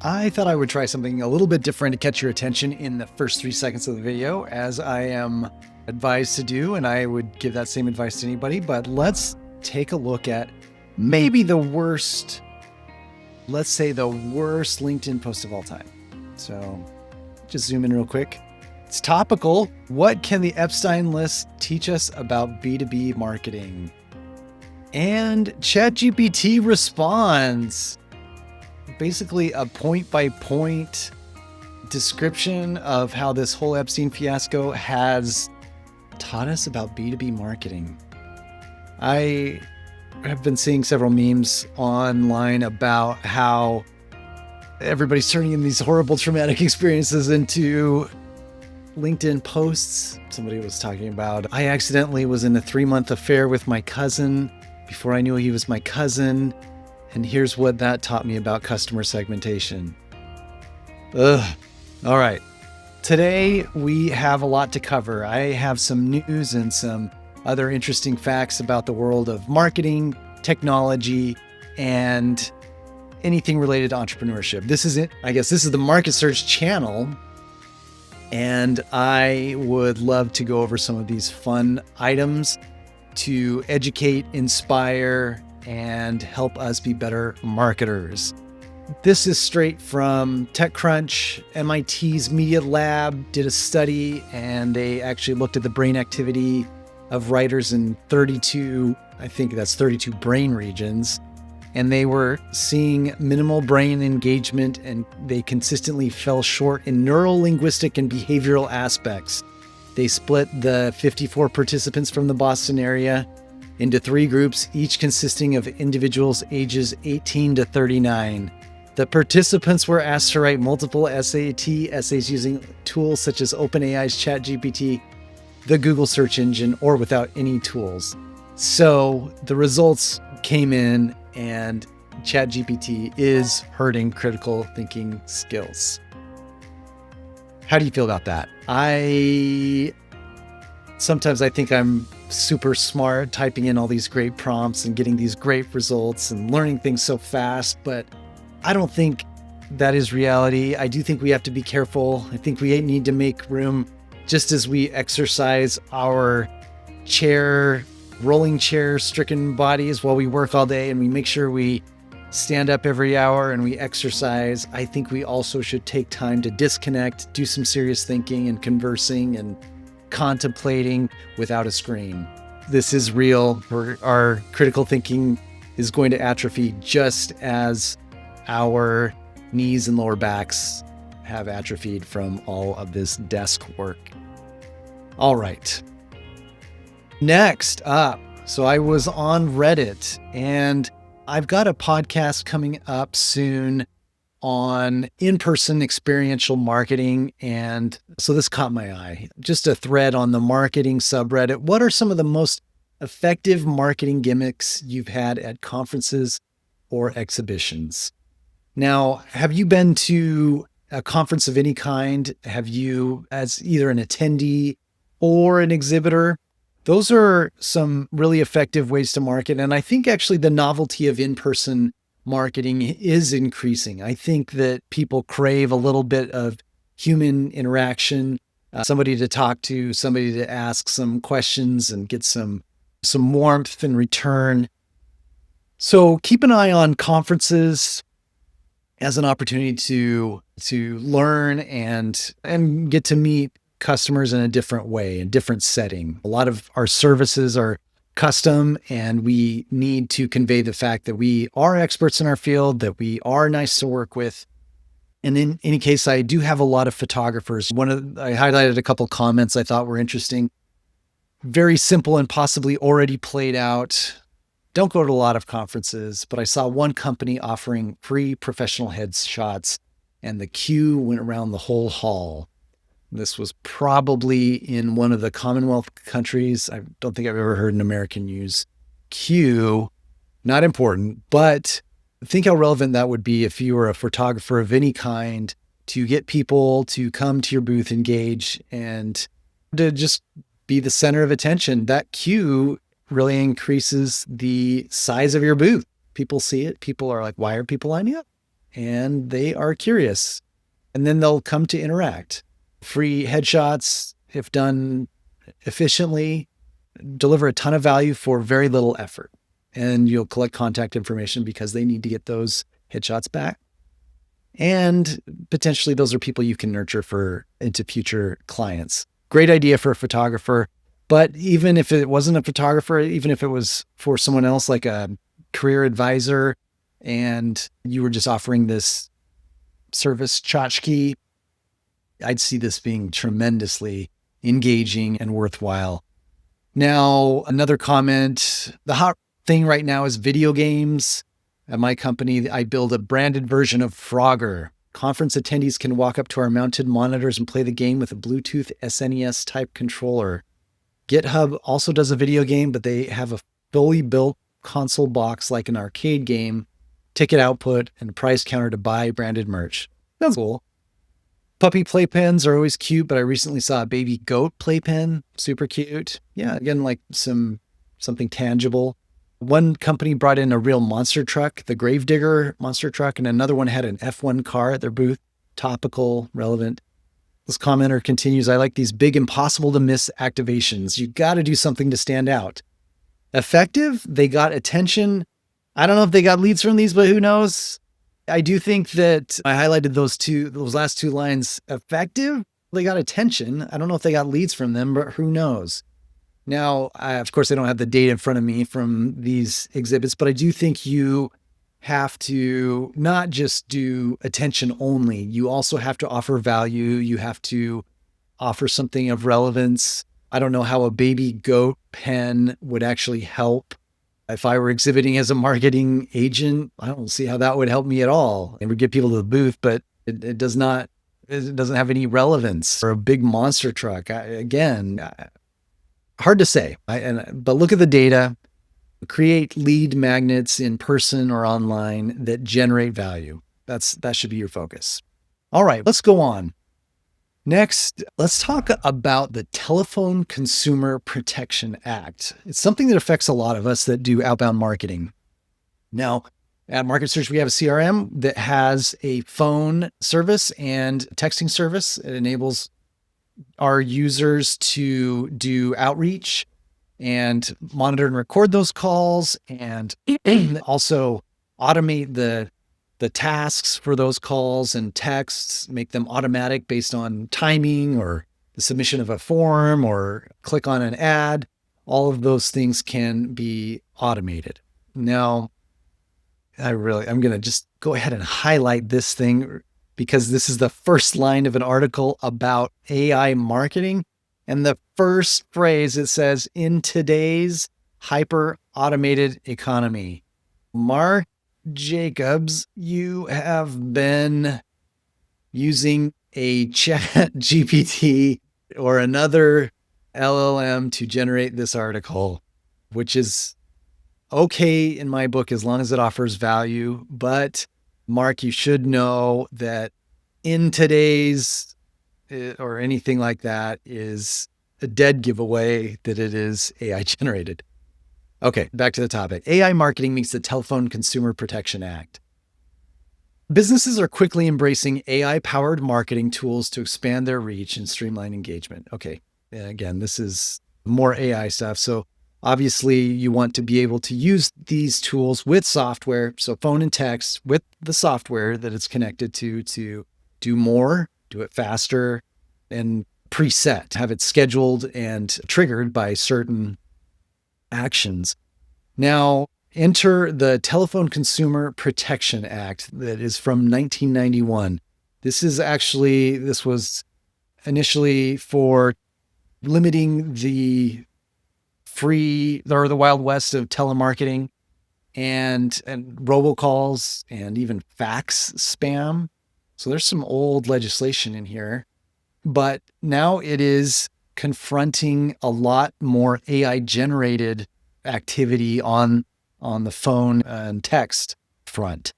I thought I would try something a little bit different to catch your attention in the first 3 seconds of the video, as I am advised to do, and I would give that same advice to anybody. But let's take a look at maybe the worst, let's say the worst LinkedIn post of all time. So just zoom in real quick. It's topical. What can the Epstein list teach us about B2B marketing? And ChatGPT responds. Basically a point-by-point description of how this whole Epstein fiasco has taught us about B2B marketing. I have been seeing several memes online about how everybody's turning in these horrible traumatic experiences into LinkedIn posts. Somebody was talking about, I accidentally was in a 3-month affair with my cousin before I knew he was my cousin. And here's what that taught me about customer segmentation. Ugh. All right. Today, we have a lot to cover. I have some news and some other interesting facts about the world of marketing, technology, and anything related to entrepreneurship. This is it. I guess this is the Market Surge channel. And I would love to go over some of these fun items to educate, inspire, and help us be better marketers. This is straight from TechCrunch. MIT's Media Lab did a study, and they actually looked at the brain activity of writers in 32 brain regions. And they were seeing minimal brain engagement, and they consistently fell short in neuro-linguistic and behavioral aspects. They split the 54 participants from the Boston area into 3 groups, each consisting of individuals ages 18 to 39. The participants were asked to write multiple SAT essays using tools such as OpenAI's ChatGPT, the Google search engine, or without any tools. So the results came in, and ChatGPT is hurting critical thinking skills. How do you feel about that? Sometimes I think I'm super smart, typing in all these great prompts and getting these great results and learning things so fast, but I don't think that is reality. I do think we have to be careful. I think we need to make room, just as we exercise our rolling chair stricken bodies while we work all day, and we make sure we stand up every hour and we exercise. I think we also should take time to disconnect, do some serious thinking and conversing and contemplating without a screen. This is real. Our critical thinking is going to atrophy just as our knees and lower backs have atrophied from all of this desk work. All right. Next up, so I was on Reddit, and I've got a podcast coming up soon on in-person experiential marketing. And so this caught my eye. Just a thread on the marketing subreddit. What are some of the most effective marketing gimmicks you've had at conferences or exhibitions? Now, have you been to a conference of any kind? Have you, as either an attendee or an exhibitor? Those are some really effective ways to market. And I think actually the novelty of in-person marketing is increasing. I think that people crave a little bit of human interaction, somebody to talk to, somebody to ask some questions and get some warmth in return. So keep an eye on conferences as an opportunity to learn and get to meet customers in a different way, in a different setting. A lot of our services are custom, and we need to convey the fact that we are experts in our field, that we are nice to work with. And in any case, I do have a lot of photographers. I highlighted a couple comments I thought were interesting. Very simple and possibly already played out. Don't go to a lot of conferences, but I saw one company offering free professional headshots, and the queue went around the whole hall. This was probably in one of the Commonwealth countries. I don't think I've ever heard an American use queue. Not important, but think how relevant that would be if you were a photographer of any kind, to get people to come to your booth, engage, and to just be the center of attention. That queue really increases the size of your booth. People see it. People are like, why are people lining up? and they are curious. And then they'll come to interact. Free headshots, if done efficiently, deliver a ton of value for very little effort. And you'll collect contact information because they need to get those headshots back. And potentially those are people you can nurture into future clients. Great idea for a photographer. But even if it wasn't a photographer, even if it was for someone else, like a career advisor, and you were just offering this service tchotchke, I'd see this being tremendously engaging and worthwhile. Now, another comment, the hot thing right now is video games. At my company, I build a branded version of Frogger. Conference attendees can walk up to our mounted monitors and play the game with a Bluetooth SNES type controller. GitHub also does a video game, but they have a fully built console box like an arcade game, ticket output, and a price counter to buy branded merch. That's cool. Puppy playpens are always cute, but I recently saw a baby goat playpen. Super cute. Yeah, again, like something tangible. One company brought in a real monster truck, the Gravedigger monster truck, and another one had an F1 car at their booth. Topical, relevant. This commenter continues, I like these big, impossible to miss activations. You got to do something to stand out. Effective, they got attention. I don't know if they got leads from these, but who knows? I do think that I highlighted those last two lines. Effective, they got attention. I don't know if they got leads from them, but who knows? Now, of course, I don't have the data in front of me from these exhibits, but I do think you have to not just do attention only. You also have to offer value. You have to offer something of relevance. I don't know how a baby goat pen would actually help. If I were exhibiting as a marketing agent, I don't see how that would help me at all. It would get people to the booth, but it doesn't have any relevance. Or a big monster truck. Hard to say, but look at the data, create lead magnets in person or online that generate value. That should be your focus. All right, let's go on. Next, let's talk about the Telephone Consumer Protection Act. It's something that affects a lot of us that do outbound marketing. Now, at Market Search, we have a CRM that has a phone service and texting service. It enables our users to do outreach and monitor and record those calls, and also automate the tasks for those calls and texts, make them automatic based on timing or the submission of a form or click on an ad. All of those things can be automated. Now, I'm going to just go ahead and highlight this thing because this is the first line of an article about AI marketing. And the first phrase, it says, in today's hyper automated economy. Mark Jacobs, you have been using a ChatGPT or another LLM to generate this article, which is okay in my book as long as it offers value. But Mark, you should know that in today's or anything like that is a dead giveaway that it is AI generated. Okay, back to the topic. AI marketing meets the Telephone Consumer Protection Act. Businesses are quickly embracing AI-powered marketing tools to expand their reach and streamline engagement. Okay, again, this is more AI stuff. So obviously you want to be able to use these tools with software, so phone and text, with the software that it's connected to do more, do it faster, and preset, have it scheduled and triggered by certain actions. Now, enter the Telephone Consumer Protection Act that is from 1991. This was initially for limiting the the Wild West of telemarketing and robocalls and even fax spam. So there's some old legislation in here, but now it is confronting a lot more AI generated activity on the phone and text front.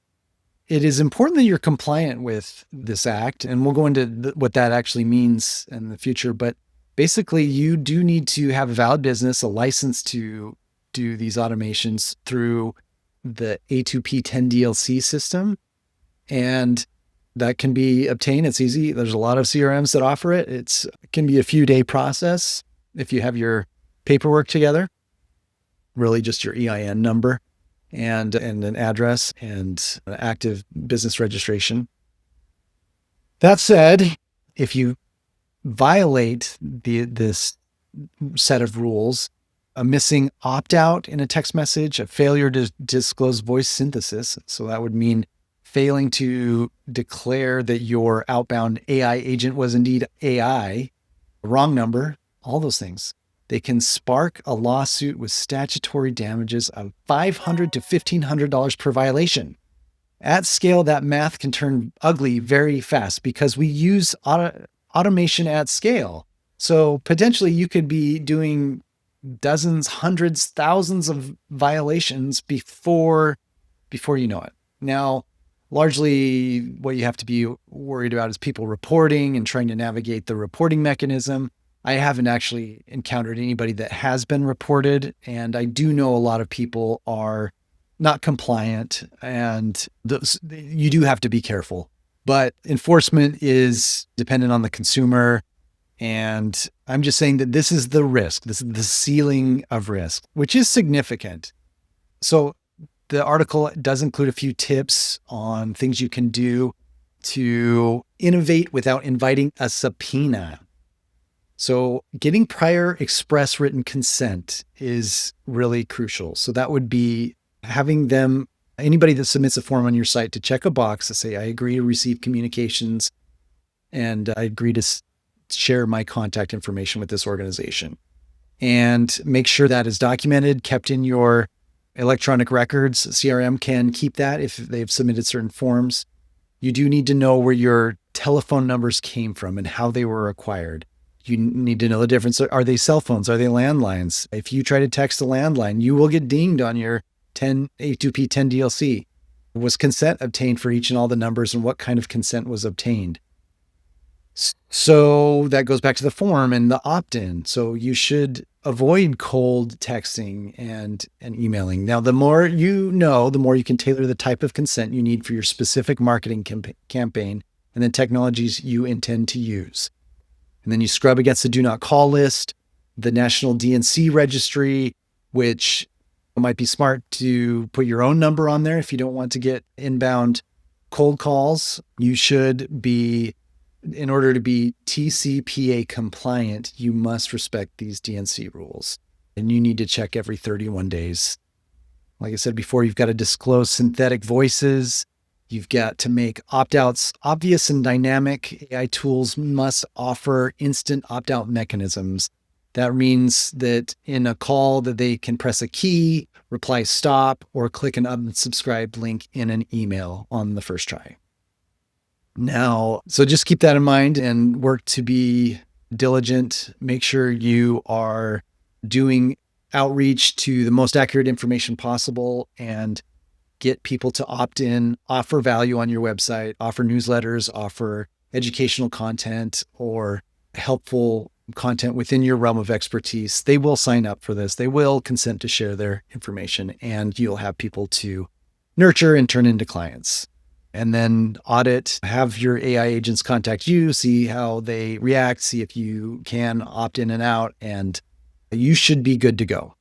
It is important that you're compliant with this act, and we'll go into what that actually means in the future. But basically, you do need to have a valid business, a license to do these automations through the A2P 10 DLC system. And that can be obtained. It's easy. There's a lot of CRMs that offer it. It can be a few day process if you have your paperwork together, really just your EIN number and an address and an active business registration. That said, if you violate this set of rules, a missing opt-out in a text message, a failure to disclose voice synthesis. So that would mean failing to declare that your outbound AI agent was indeed AI, wrong number, all those things. They can spark a lawsuit with statutory damages of $500 to $1,500 per violation. At scale, that math can turn ugly very fast because we use automation at scale. So potentially you could be doing dozens, hundreds, thousands of violations before you know it. Now, largely what you have to be worried about is people reporting and trying to navigate the reporting mechanism. I haven't actually encountered anybody that has been reported, and I do know a lot of people are not compliant, and you do have to be careful. But enforcement is dependent on the consumer. And I'm just saying that this is the risk. This is the ceiling of risk, which is significant. So the article does include a few tips on things you can do to innovate without inviting a subpoena. So getting prior express written consent is really crucial. So that would be having anybody that submits a form on your site, to check a box to say, I agree to receive communications and I agree to share my contact information with this organization, and make sure that is documented, kept in your electronic records. CRM can keep that if they've submitted certain forms. You do need to know where your telephone numbers came from and how they were acquired. You need to know the difference. Are they cell phones? Are they landlines? If you try to text a landline, you will get dinged on your A2P 10 DLC. Was consent obtained for each and all the numbers, and what kind of consent was obtained? So that goes back to the form and the opt-in. So you should avoid cold texting and emailing. Now, the more you know, the more you can tailor the type of consent you need for your specific marketing campaign and the technologies you intend to use. And then you scrub against the do not call list, the national DNC registry, which might be smart to put your own number on there if you don't want to get inbound cold calls. You should be, in order to be TCPA compliant, you must respect these DNC rules. And you need to check every 31 days. Like I said before, you've got to disclose synthetic voices. You've got to make opt-outs obvious and dynamic. AI tools must offer instant opt-out mechanisms. That means that in a call that they can press a key, reply stop, or click an unsubscribed link in an email on the first try. Now, so just keep that in mind and work to be diligent. Make sure you are doing outreach to the most accurate information possible and get people to opt in, offer value on your website, offer newsletters, offer educational content or helpful content within your realm of expertise. They will sign up for this. They will consent to share their information, and you'll have people to nurture and turn into clients. And then audit, have your AI agents contact you, see how they react, see if you can opt in and out, and you should be good to go.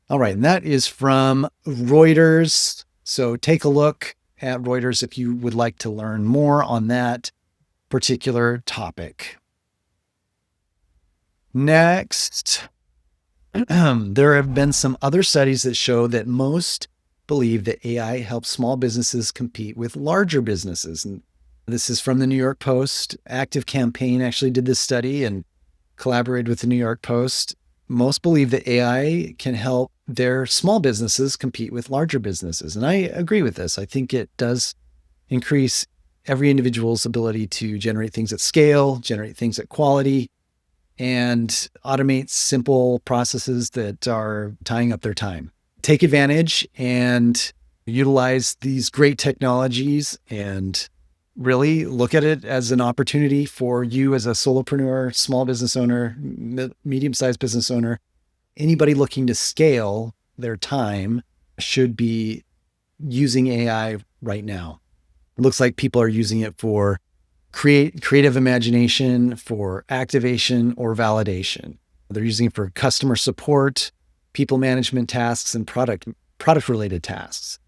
All right, and that is from Reuters. So take a look at Reuters if you would like to learn more on that particular topic. Next, there have been some other studies that show that most believe that AI helps small businesses compete with larger businesses. And this is from the New York Post. Active Campaign actually did this study and collaborated with the New York Post. Most believe that AI can help their small businesses compete with larger businesses. And I agree with this. I think it does increase every individual's ability to generate things at scale, generate things at quality, and automate simple processes that are tying up their time. Take advantage and utilize these great technologies and really look at it as an opportunity for you as a solopreneur, small business owner, medium-sized business owner. Anybody looking to scale their time should be using AI right now. It looks like people are using it for creative imagination, for activation or validation. They're using it for customer support, people management tasks, and product related tasks.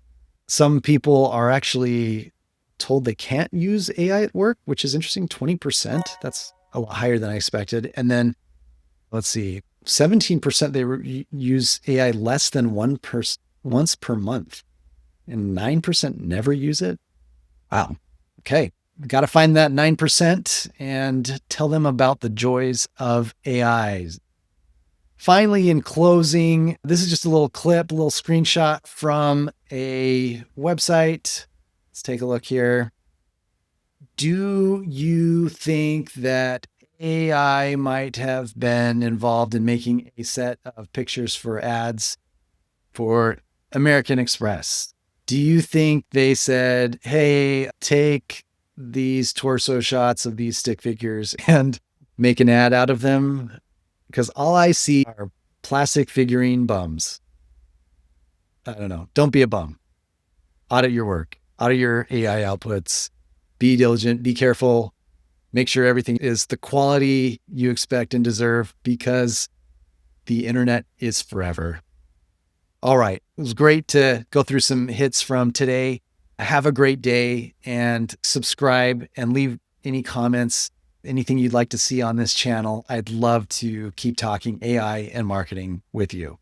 Some people are actually told they can't use AI at work, which is interesting. 20%. That's a lot higher than I expected. And then let's see, 17% use AI less than once per month, and 9% never use it. Wow. Okay. Got to find that 9% and tell them about the joys of AI. Finally, in closing, this is just a little clip, a little screenshot from a website. Let's take a look here. Do you think that AI might have been involved in making a set of pictures for ads for American Express? Do you think they said, hey, take these torso shots of these stick figures and make an ad out of them? Because all I see are plastic figurine bums. I don't know. Don't be a bum. Audit your work, audit your AI outputs, be diligent, be careful, make sure everything is the quality you expect and deserve, because the internet is forever. All right. It was great to go through some hits from today. Have a great day, and subscribe and leave any comments, anything you'd like to see on this channel. I'd love to keep talking AI and marketing with you.